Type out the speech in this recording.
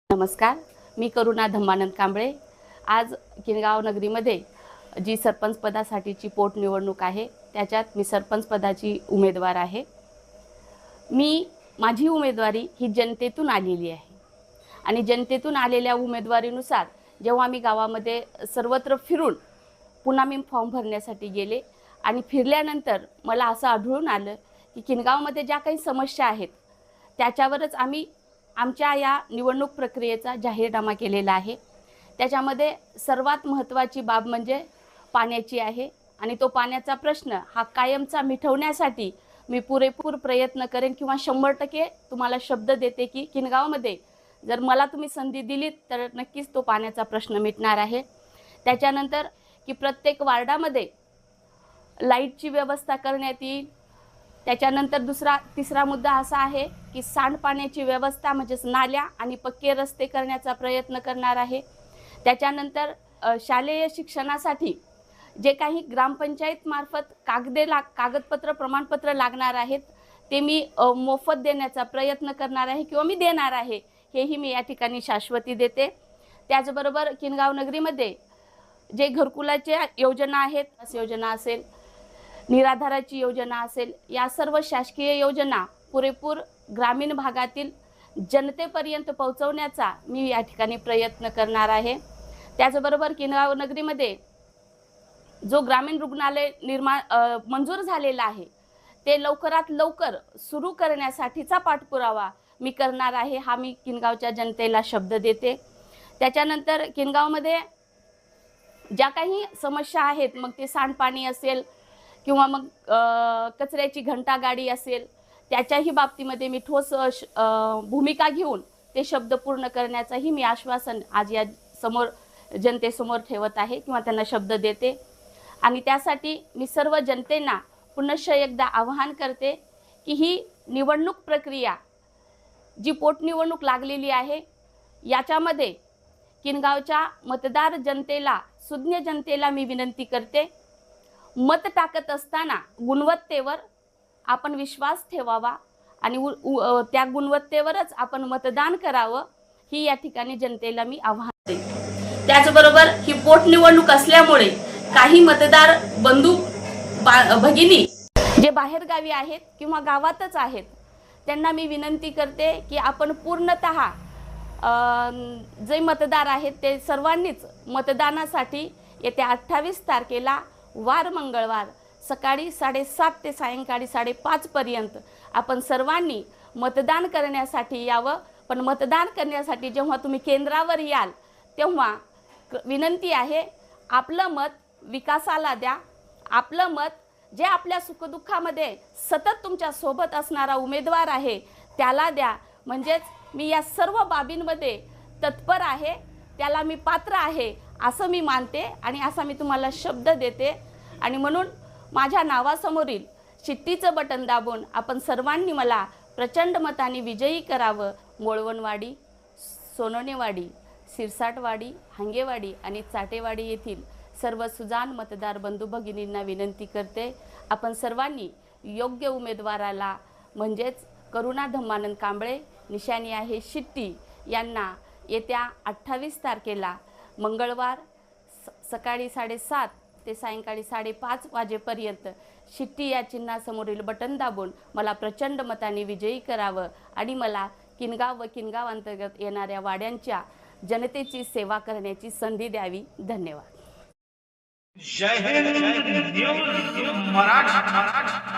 नमस्कार, मी करुणा धम्मानंद कांबळे। आज किनगाव नगरीमध्ये जी सरपंच पदासाठीची पोटनिवडणूक आहे त्याच्यात मी सरपंच पदाची उमेदवार आहे। माझी उमेदवारी ही जनतेतून आलेली आहे आणि जनतेतून आलेल्या उमेदवारीनुसार जेव्हा मी गावामध्ये सर्वत्र फिरून पुन्हा मी फॉर्म भरण्यासाठी गेले आणि फिरल्यानंतर मला असं आढळून आलं की किनगावमध्ये ज्या काही समस्या आहेत त्याच्यावरच आम्ही आमच्या या निवडणूक प्रक्रियेचा जाहीरनामा केलेला आहे। त्याच्यामध्ये सर्वात महत्त्वाची बाब म्हणजे पाण्याची आहे आणि तो पाण्याचा प्रश्न हा कायमचा मिटवण्यासाठी मी पुरेपूर प्रयत्न करेन किंवा 100% तुम्हाला शब्द देते की किनगावमध्ये जर मला तुम्ही संधी दिलीत तर नक्कीच तो पाण्याचा प्रश्न मिटणार आहे। त्याच्यानंतर की प्रत्येक वार्डामध्ये लाईटची व्यवस्था करण्यात येईल। त्याच्यानंतर तिसरा मुद्दा असा आहे की सांडपाण्याची व्यवस्था म्हणजेच नाल्या आणि पक्के रस्ते करण्याचा प्रयत्न करणार आहे। त्याच्यानंतर शालेय शिक्षणासाठी जे काही ग्रामपंचायत मार्फत कागदपत्र प्रमाणपत्र लागणार आहेत ते मी मोफत देण्याचा प्रयत्न करणार आहे किंवा मी देणार आहे, हेही मी या ठिकाणी शाश्वती देते। त्याचबरोबर किनगाव नगरीमध्ये जे घरकुलाच्या योजना आहेत, योजना असेल, निराधाराची योजना असेल, या सर्व शासकीय योजना पुरेपूर ग्रामीण भागातील जनतेपर्यंत पोहोचवण्याचा मी या ठिकाणी प्रयत्न करणार आहे। त्याचबरोबर किनगाव नगरीमध्ये जो ग्रामीण रुग्णालय मंजूर झालेला आहे ते लवकरात लवकर सुरू करण्यासाठीचा पाठपुरावा मी करणार आहे, हा मी किनगावच्या जनतेला शब्द देते। त्याच्यानंतर किनगावमध्ये ज्या काही समस्या आहेत, मग ते सांडपाणी असेल किंवा मग कचऱ्याची घंटागाडी असेल, त्याच्याही बाबतीमध्ये मी ठोस भूमिका घेऊन ते शब्द पूर्ण करण्याचाही मी आश्वासन आज या जनतेसमोर ठेवत आहे किंवा त्यांना शब्द देते। आणि त्यासाठी मी सर्व जनतेला पुनश्च एकदा आवाहन करते की ही निवडणूक प्रक्रिया जी पोटनिवडणूक लागलेली आहे याच्यामध्ये किनगावच्या मतदार जनतेला, सुज्ञ जनतेला मी विनंती करते, मत टाकत असताना गुणवत्तेवर आपण विश्वास ठेवावा आणि त्या गुणवत्तेवरच आपण मतदान करावं, ही या ठिकाणी जनतेला मी आवाहन देते। त्याचबरोबर ही पोटनिवडणूक असल्यामुळे काही मतदार बंधू भगिनी जे बाहेर गावी आहेत किंवा गावातच आहेत त्यांना मी विनंती करते की आपण पूर्णतः जे मतदार आहेत ते सर्वांनीच मतदानासाठी येत्या 28 तारखेला वार मंगळवार सकाळी 7:30 ते सायंकाळी 5:30 पर्यंत आपण सर्वांनी मतदान करण्यासाठी यावं। पण मतदान करण्यासाठी जेव्हा तुम्ही केंद्रावर याल तेव्हा विनंती आहे, आपलं मत विकासाला द्या, आपलं मत जे आपल्या सुखदुःखामध्ये सतत तुमच्या सोबत असणारा उमेदवार आहे त्याला द्या। म्हणजेच मी या सर्व बाबींमध्ये तत्पर आहे, त्याला मी पात्र आहे असं मी मानते आणि असा मी तुम्हाला शब्द देते। आणि म्हणून माझ्या नावासमोरील शिट्टीचं बटन दाबून आपण सर्वांनी मला प्रचंड मताने विजयी करावं। मोळवणवाडी, सोनोनेवाडी, सिरसाटवाडी, हांगेवाडी आणि चाटेवाडी येथील सर्व सुजाण मतदार बंधू भगिनींना विनंती करते, आपण सर्वांनी योग्य उमेदवाराला म्हणजेच करुणा धम्मानंद कांबळे, निशाणी आहे शिट्टी, यांना येत्या 28 तारखेला मंगळवार सकाळी 7:30 ते सायंकाळी 5:30 वाजेपर्यंत शिट्टी या चिन्हासमोरील बटन दाबून मला प्रचंड मताने विजयी करावं आणि मला किनगाव व किनगाव अंतर्गत येणाऱ्या वाड्यांच्या जनतेची सेवा करण्याची संधी द्यावी। धन्यवाद। जय हिंद न्यूज मराठी।